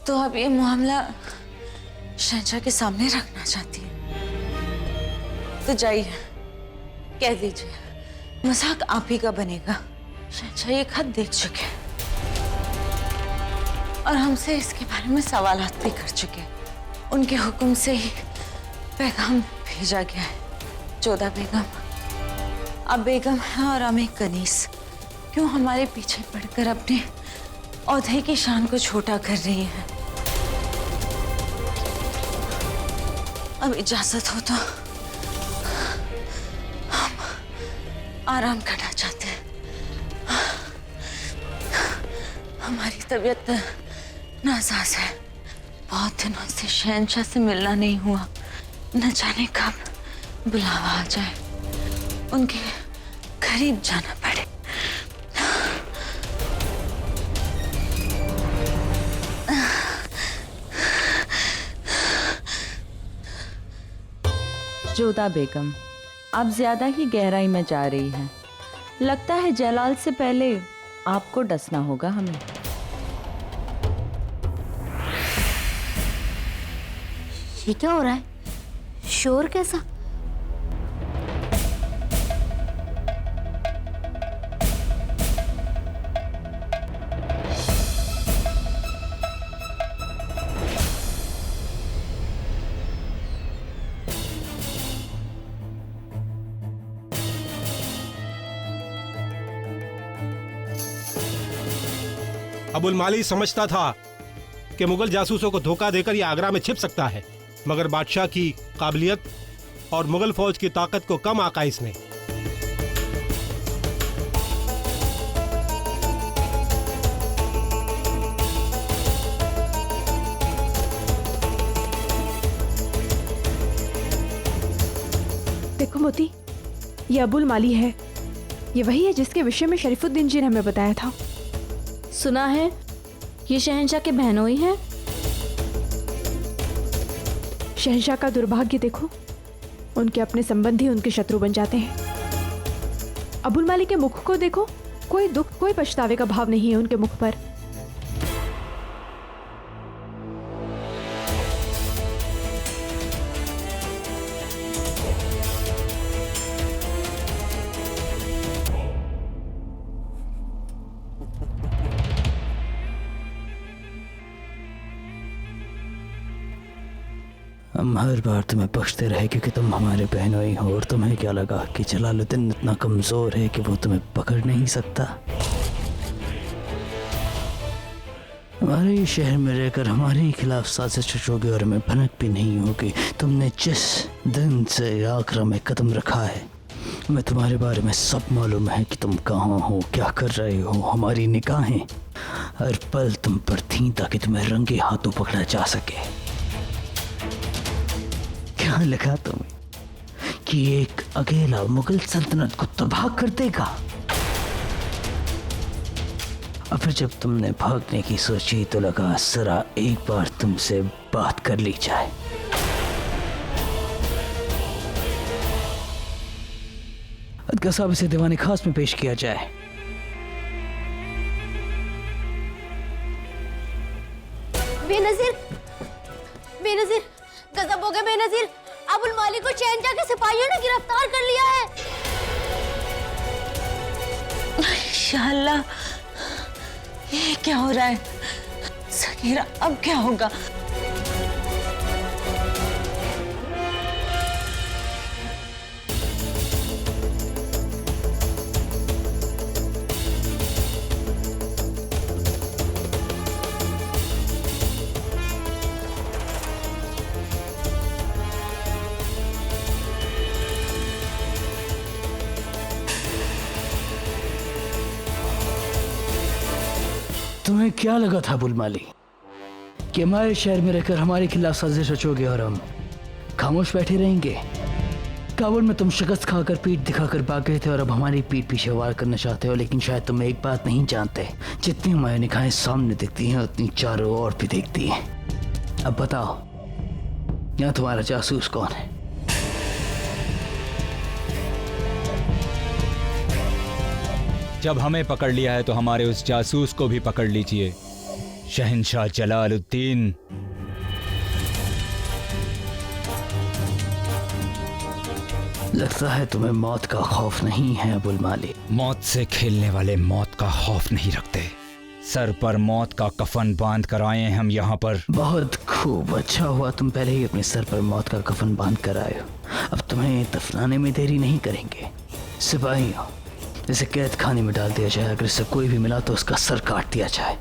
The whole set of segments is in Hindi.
तो अब ये मामला शहंशाह के सामने रखना चाहती है। तो जाइए, कह दीजिए मजाक आप ही का बनेगा। शहंशाह ये खत देख चुके हैं और हमसे इसके बारे में सवालात भी कर चुके हैं। उनके हुक्म से ही पैगाम भेजा गया है। जोधा बेगम अब बेगम है और अमे कनीस क्यों हमारे पीछे पड़कर अपने औहदे की शान को छोटा कर रही है। अब इजाजत हो तो हम आराम करना चाहते हैं। हमारी तबीयत नासाज है। बहुत दिनों से शहंशाह से मिलना नहीं हुआ। न जाने कब बुलावा आ जाए, उनके करीब जाना पड़े। जोधा बेगम आप ज्यादा ही गहराई में जा रही हैं। लगता है जलाल से पहले आपको डसना होगा हमें। ये क्या हो रहा है? शोर कैसा? अबुल माली समझता था कि मुगल जासूसों को धोखा देकर यह आगरा में छिप सकता है, मगर बादशाह की काबिलियत और मुगल फौज की ताकत को कम आंका इसने। देखो मोती, ये अबुल माली है। ये वही है जिसके विषय में शरीफुद्दीन जी ने हमें बताया था। सुना है ये शहंशाह के बहनोई हैं। शहंशाह का दुर्भाग्य देखो, उनके अपने संबंधी उनके शत्रु बन जाते हैं। अबुल माली के मुख को देखो, कोई दुख कोई पछतावे का भाव नहीं है उनके मुख पर। हम हर बार तुम्हें बख्शते रहे क्योंकि तुम हमारे बहनोई हो, और तुम्हें क्या लगा कि जलालुद्दीन इतना कमजोर है कि वो तुम्हें पकड़ नहीं सकता? हमारे शहर में रहकर हमारे खिलाफ साजिश रचोगे और हमें भनक भी नहीं होगी। तुमने जिस दिन से आगरा में कदम रखा है, हमें तुम्हारे बारे में सब मालूम है कि तुम कहाँ हो, क्या कर रहे हो। हमारी निगाहें हर पल तुम पर थीं ताकि तुम्हें रंगे हाथों पकड़ा जा सके। क्या लगा तुम्हें कि एक अकेला मुगल सल्तनत को तबाह कर देगा? और फिर जब तुमने भागने की सोची तो लगा जरा एक बार तुमसे बात कर ली जाए। अदका साहब इसे दीवाने खास में पेश किया जाए। बेनजीर, बेनजीर, गजब हो गया बेनजीर। अबुल माली को शहंशाह के सिपाहियों ने गिरफ्तार कर लिया है। इंशाअल्लाह, ये क्या हो रहा है? सगीरा, अब क्या होगा? तुम्हें क्या लगा था अबुल माली कि हमारे शहर में रहकर हमारे खिलाफ साजिश रचोगे और हम खामोश बैठे रहेंगे? काबुल में तुम शिकस्त खाकर पीठ दिखाकर भाग गए थे और अब हमारी पीठ पीछे वार करना चाहते हो। लेकिन शायद तुम एक बात नहीं जानते, जितनी हमारी निगाहें सामने दिखती हैं उतनी चारों ओर भी दिखती हैं। अब बताओ, यहाँ तुम्हारा जासूस कौन है? जब हमें पकड़ लिया है तो हमारे उस जासूस को भी पकड़ लीजिए। शहंशाह जलालुद्दीन, लगता है तुम्हें मौत का खौफ नहीं है अबुल माली। मौत से खेलने वाले मौत का खौफ नहीं रखते। सर पर मौत का कफन बांध कर आए हैं हम यहाँ पर। बहुत खूब, अच्छा हुआ तुम पहले ही अपने सर पर मौत का कफन बांध कर आए हो। अब तुम्हें दफनाने में देरी नहीं करेंगे। सिपाहियों, इसे कैद खाने में डाल दिया जाए, अगर इससे कोई भी मिला तो उसका सर काट दिया जाए।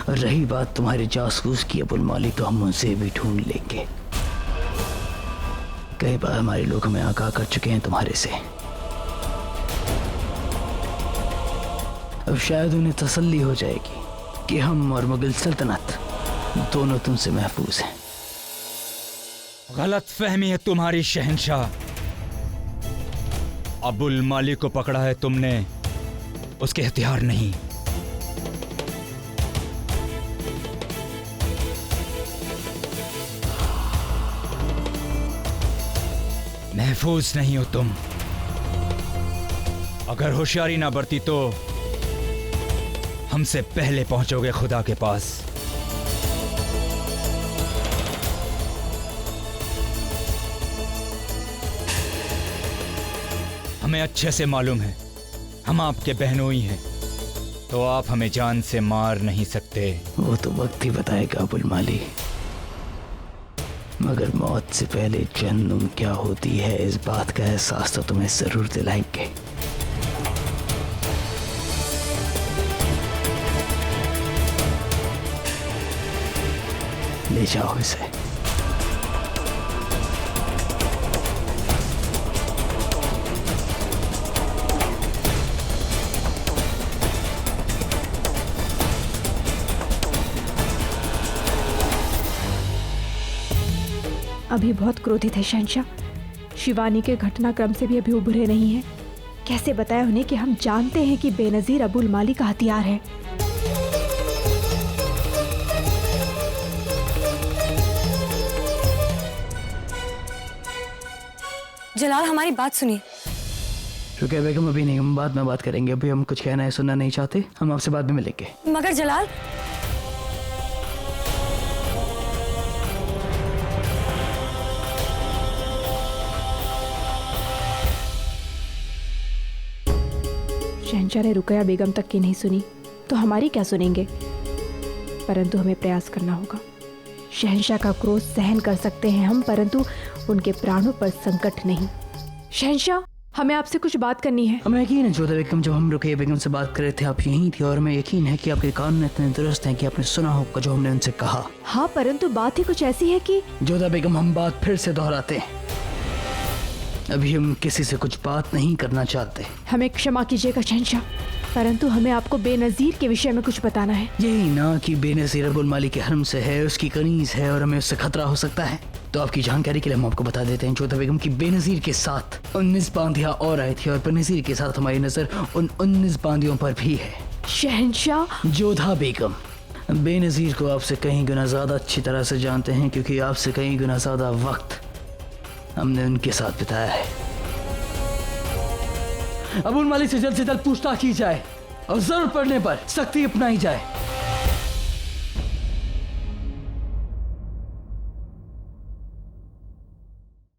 और रही बात तुम्हारे जासूस की अबुल माली, तो हम उनसे भी ढूंढ लेंगे। कई बार हमारे लोग हमें आगाह कर चुके हैं तुम्हारे से। अब शायद उन्हें तसल्ली हो जाएगी कि हम और मुगल सल्तनत दोनों तुमसे महफूज हैं। गलत फहमी है तुम्हारी शहंशाह। अबुल माली को पकड़ा है तुमने, उसके हथियार नहीं। महफूज नहीं हो तुम। अगर होशियारी ना बरती तो हमसे पहले पहुंचोगे खुदा के पास। हमें अच्छे से मालूम है हम आपके बहनोई हैं, तो आप हमें जान से मार नहीं सकते। वो तो वक्त ही बताएगा अबुल माली, मगर मौत से पहले जहन्नुम क्या होती है इस बात का एहसास तो तुम्हें जरूर दिलाएंगे। ले जाओ इसे। अभी बहुत क्रोधित है शहंशाह। शिवानी के घटनाक्रम से भी अभी उभरे नहीं है। कैसे बताएं उन्हें कि हम जानते हैं कि बेनजीर अबुल माली का हथियार है। जलाल, हमारी बात सुनिए। रुकिए बेगम, अभी नहीं, हम बाद में बात करेंगे। अभी हम कुछ कहना है सुनना नहीं चाहते, हम आपसे बाद में मिलेंगे। मगर जलाल, शहंशाह ने रुकया बेगम तक की नहीं सुनी तो हमारी क्या सुनेंगे। परंतु हमें प्रयास करना होगा। शहंशाह का क्रोध सहन कर सकते हैं हम, परंतु उनके प्राणों पर संकट नहीं। शहंशाह, हमें आपसे कुछ बात करनी है। हमें यकीन है जोधा बेगम, जब हम रुकैया बेगम से बात कर रहे थे आप यहीं थी, और हमें यकीन है कि आपके कान इतने दुरुस्त हैं कि आपने सुना होगा जो हमने उनसे कहा। हाँ, परंतु बात ही कुछ ऐसी है कि जोधा बेगम, हम बात फिर से दोहराते हैं। अभी हम किसी से कुछ बात नहीं करना चाहते। हमें क्षमा कीजिएगा शहंशाह, परंतु हमें आपको बेनजीर के विषय में कुछ बताना है। यही ना कि बेनजीर अबुल माली के हरम से है, उसकी कनीज है और हमें उससे खतरा हो सकता है। तो आपकी जानकारी के लिए हम आपको बता देते हैं जोधा बेगम की बेनजीर के साथ 19 बांदियां और आई थी, और बेनजीर के साथ हमारी नजर उन 19 बांदियों पर भी है। शहंशाह, जोधा बेगम, बेनजीर को आपसे कहीं गुना ज्यादा अच्छी तरह से जानते हैं, क्योंकि आपसे कहीं गुना ज्यादा वक्त हमने उनके साथ बिताया है। अबुल माली से जल्द पूछताछ की जाए और जरूरत पड़ने पर सख्ती अपनाई जाए।